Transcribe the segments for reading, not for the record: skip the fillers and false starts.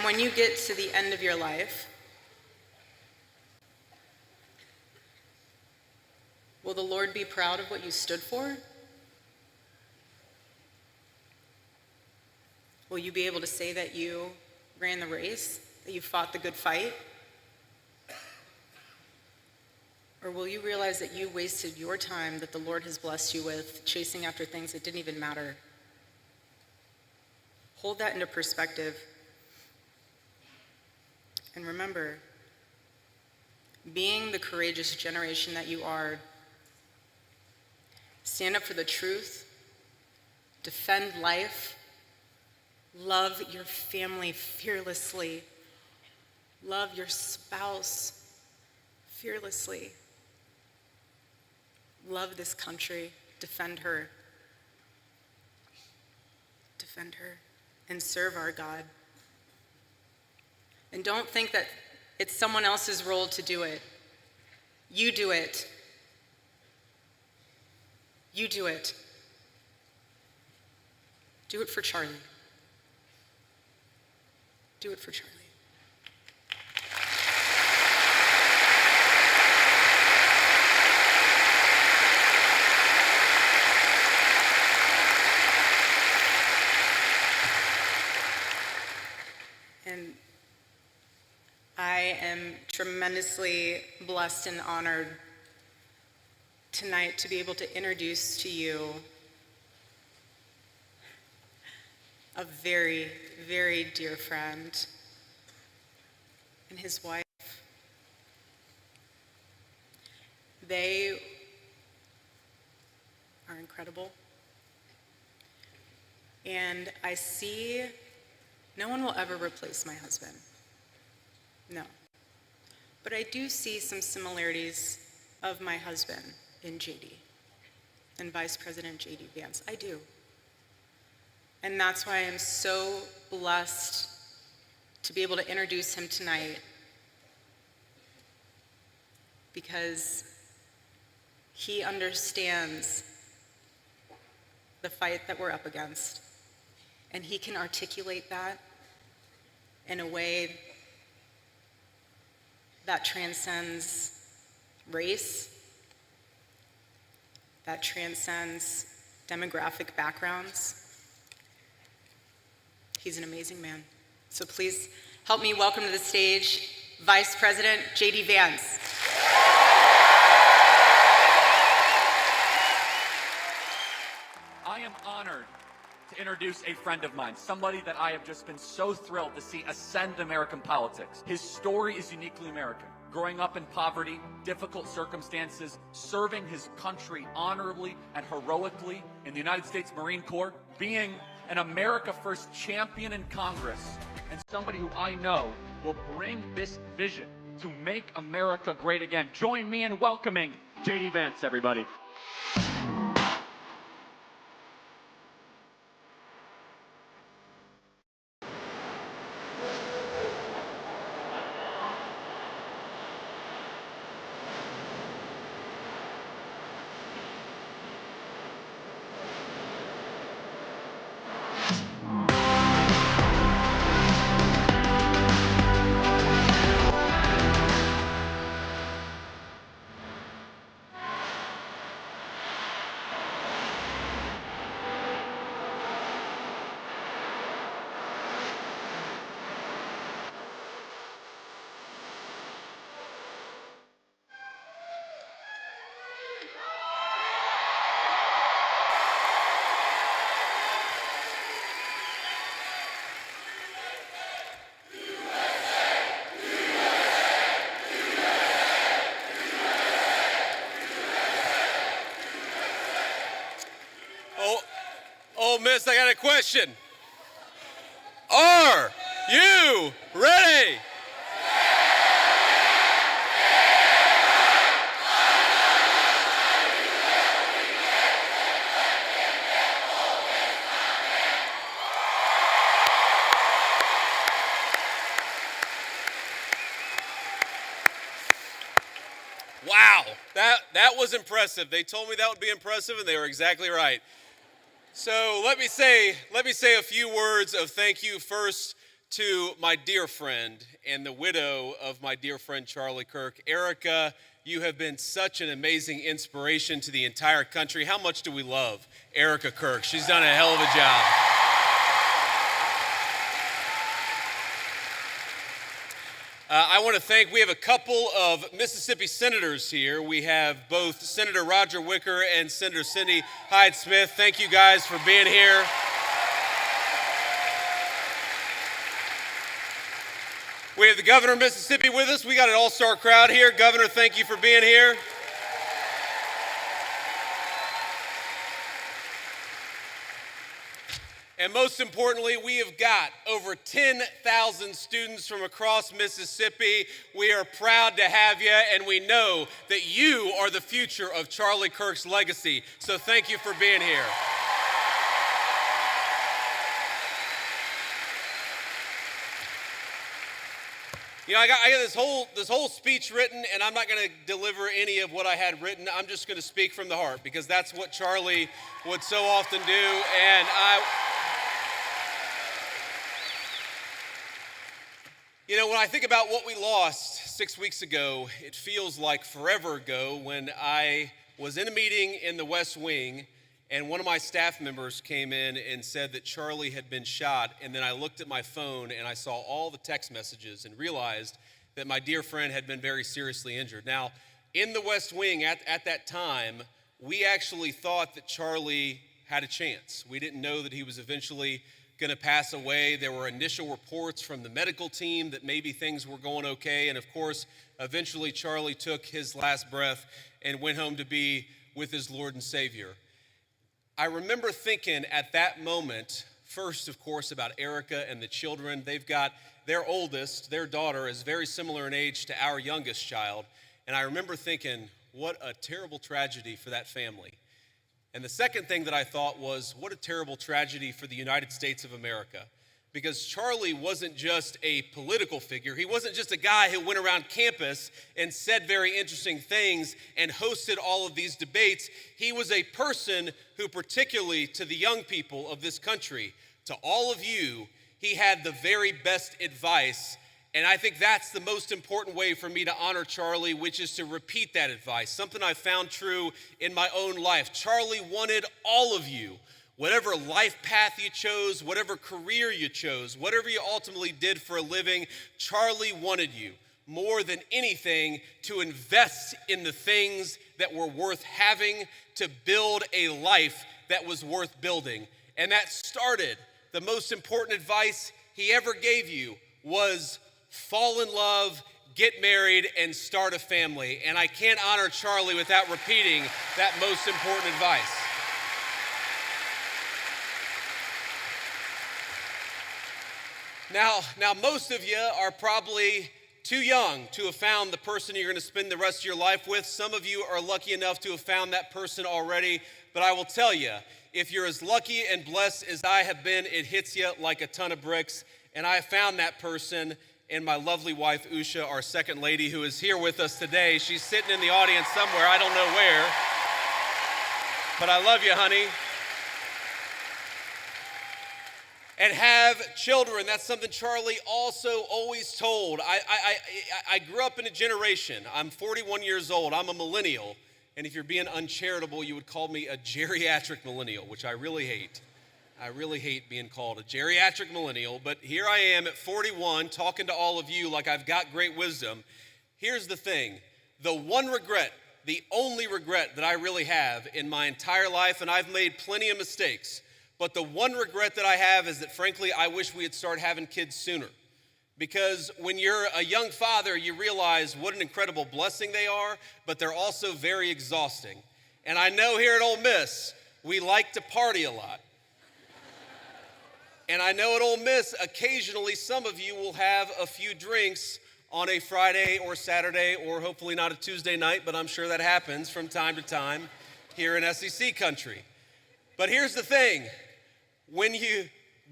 And when you get to the end of your life, will the Lord be proud of what you stood for? Will you be able to say that you ran the race, that you fought the good fight? Or will you realize that you wasted your time that the Lord has blessed you with chasing after things that didn't even matter? Hold that into perspective. And remember, being the courageous generation that you are, stand up for the truth, defend life, love your family fearlessly, love your spouse fearlessly, love this country, defend her, and serve our God. And don't think that it's someone else's role to do it. You do it. You do it. Do it for Charlie. Do it for Charlie. And I am tremendously blessed and honored tonight to be able to introduce to you a very, very dear friend and his wife. They are incredible. And I see no one will ever replace my husband. No. But I do see some similarities of my husband in JD and Vice President JD Vance. I do. And that's why I'm so blessed to be able to introduce him tonight, because he understands the fight that we're up against, and he can articulate that in a way that transcends race, that transcends demographic backgrounds. He's an amazing man. So please help me welcome to the stage Vice President JD Vance. I am honored to introduce a friend of mine, somebody that I have just been so thrilled to see ascend American politics. His story is uniquely American. Growing up in poverty, difficult circumstances, serving his country honorably and heroically in the United States Marine Corps, being an America First champion in Congress, and somebody who I know will bring this vision to make America great again. Join me in welcoming JD Vance, everybody. Oh, Miss, I got a question. Are you ready? Wow, that was impressive. They told me that would be impressive, and they were exactly right. So let me say a few words of thank you first to my dear friend and the widow of my dear friend Charlie Kirk. Erica, you have been such an amazing inspiration to the entire country. How much do we love Erica Kirk? She's done a hell of a job. I want to thank, we have a couple of Mississippi senators here. We have both Senator Roger Wicker and Senator Cindy Hyde-Smith. Thank you guys for being here. We have the governor of Mississippi with us. We got an all-star crowd here. Governor, thank you for being here. And most importantly, we have got over 10,000 students from across Mississippi. We are proud to have you, and we know that you are the future of Charlie Kirk's legacy. So thank you for being here. You know, I got this whole speech written, and I'm not going to deliver any of what I had written. I'm just going to speak from the heart, because that's what Charlie would so often do. And you know, when I think about what we lost 6 weeks ago, it feels like forever ago when I was in a meeting in the West Wing, and one of my staff members came in and said that Charlie had been shot, and then I looked at my phone and I saw all the text messages and realized that my dear friend had been very seriously injured. Now, in the West Wing at that time, we actually thought that Charlie had a chance. We didn't know that he was eventually going to pass away. There were initial reports from the medical team that maybe things were going okay, and of course, eventually Charlie took his last breath and went home to be with his Lord and Savior. I remember thinking at that moment, first, of course, about Erica and the children. They've got their oldest, their daughter, is very similar in age to our youngest child. And I remember thinking, what a terrible tragedy for that family. And the second thing that I thought was, what a terrible tragedy for the United States of America. Because Charlie wasn't just a political figure. He wasn't just a guy who went around campus and said very interesting things and hosted all of these debates. He was a person who, particularly to the young people of this country, to all of you, he had the very best advice. And I think that's the most important way for me to honor Charlie, which is to repeat that advice, something I found true in my own life. Charlie wanted all of you, whatever life path you chose, whatever career you chose, whatever you ultimately did for a living, Charlie wanted you more than anything to invest in the things that were worth having, to build a life that was worth building. And that started, the most important advice he ever gave you was fall in love, get married, and start a family. And I can't honor Charlie without repeating that most important advice. Now, most of you are probably too young to have found the person you're going to spend the rest of your life with. Some of you are lucky enough to have found that person already. But I will tell you, if you're as lucky and blessed as I have been, it hits you like a ton of bricks. And I found that person in my lovely wife, Usha, our second lady, who is here with us today. She's sitting in the audience somewhere, I don't know where. But I love you, honey. And have children. That's something Charlie also always told. I grew up in a generation. I'm 41 years old. I'm a millennial. And if you're being uncharitable, you would call me a geriatric millennial, which I really hate. I really hate being called a geriatric millennial. But here I am at 41 talking to all of you like I've got great wisdom. Here's the thing. The one regret, the only regret that I really have in my entire life, and I've made plenty of mistakes, but the one regret that I have is that, frankly, I wish we had started having kids sooner. Because when you're a young father, you realize what an incredible blessing they are, but they're also very exhausting. And I know here at Ole Miss, we like to party a lot. And I know at Ole Miss, occasionally some of you will have a few drinks on a Friday or Saturday, or hopefully not a Tuesday night, but I'm sure that happens from time to time here in SEC country. But here's the thing. When you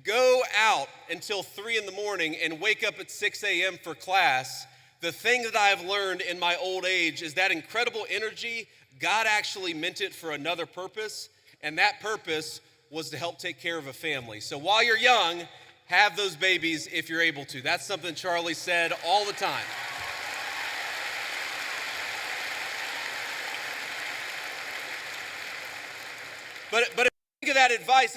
go out until 3 in the morning and wake up at 6 a.m. for class, the thing that I've learned in my old age is that incredible energy, God actually meant it for another purpose, and that purpose was to help take care of a family. So while you're young, have those babies if you're able to. That's something Charlie said all the time. But if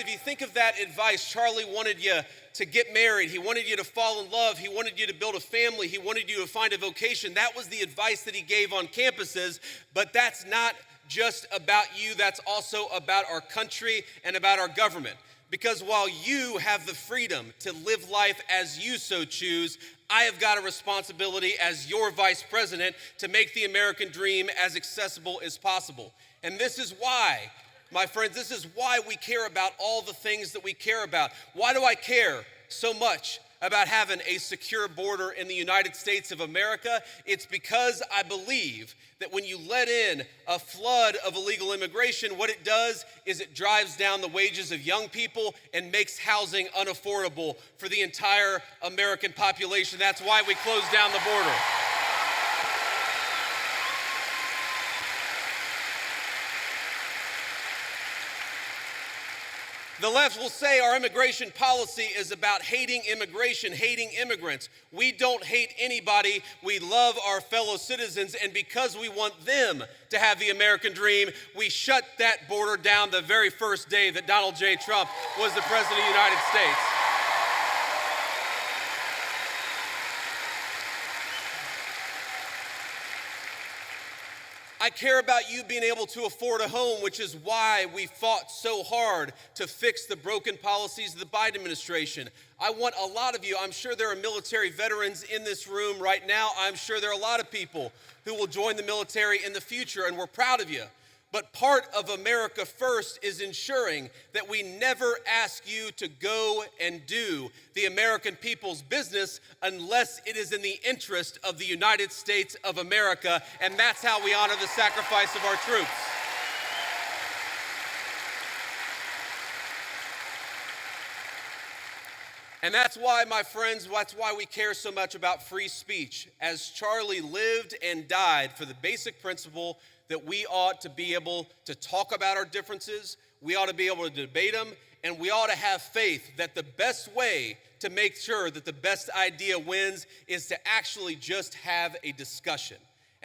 you think of that advice, Charlie wanted you to get married. He wanted you to fall in love. He wanted you to build a family. He wanted you to find a vocation. That was the advice that he gave on campuses. But that's not just about you. That's also about our country and about our government. Because while you have the freedom to live life as you so choose, I have got a responsibility as your vice president to make the American dream as accessible as possible. And this is why, my friends, this is why we care about all the things that we care about. Why do I care so much about having a secure border in the United States of America? It's because I believe that when you let in a flood of illegal immigration, what it does is it drives down the wages of young people and makes housing unaffordable for the entire American population. That's why we closed down the border. The left will say our immigration policy is about hating immigration, hating immigrants. We don't hate anybody. We love our fellow citizens, and because we want them to have the American dream, we shut that border down the very first day that Donald J. Trump was the President of the United States. I care about you being able to afford a home, which is why we fought so hard to fix the broken policies of the Biden administration. I want a lot of you, I'm sure there are military veterans in this room right now. I'm sure there are a lot of people who will join the military in the future, and we're proud of you. But part of America First is ensuring that we never ask you to go and do the American people's business unless it is in the interest of the United States of America, and that's how we honor the sacrifice of our troops. And that's why, my friends, that's why we care so much about free speech, as Charlie lived and died for the basic principle that we ought to be able to talk about our differences, we ought to be able to debate them, and we ought to have faith that the best way to make sure that the best idea wins is to actually just have a discussion.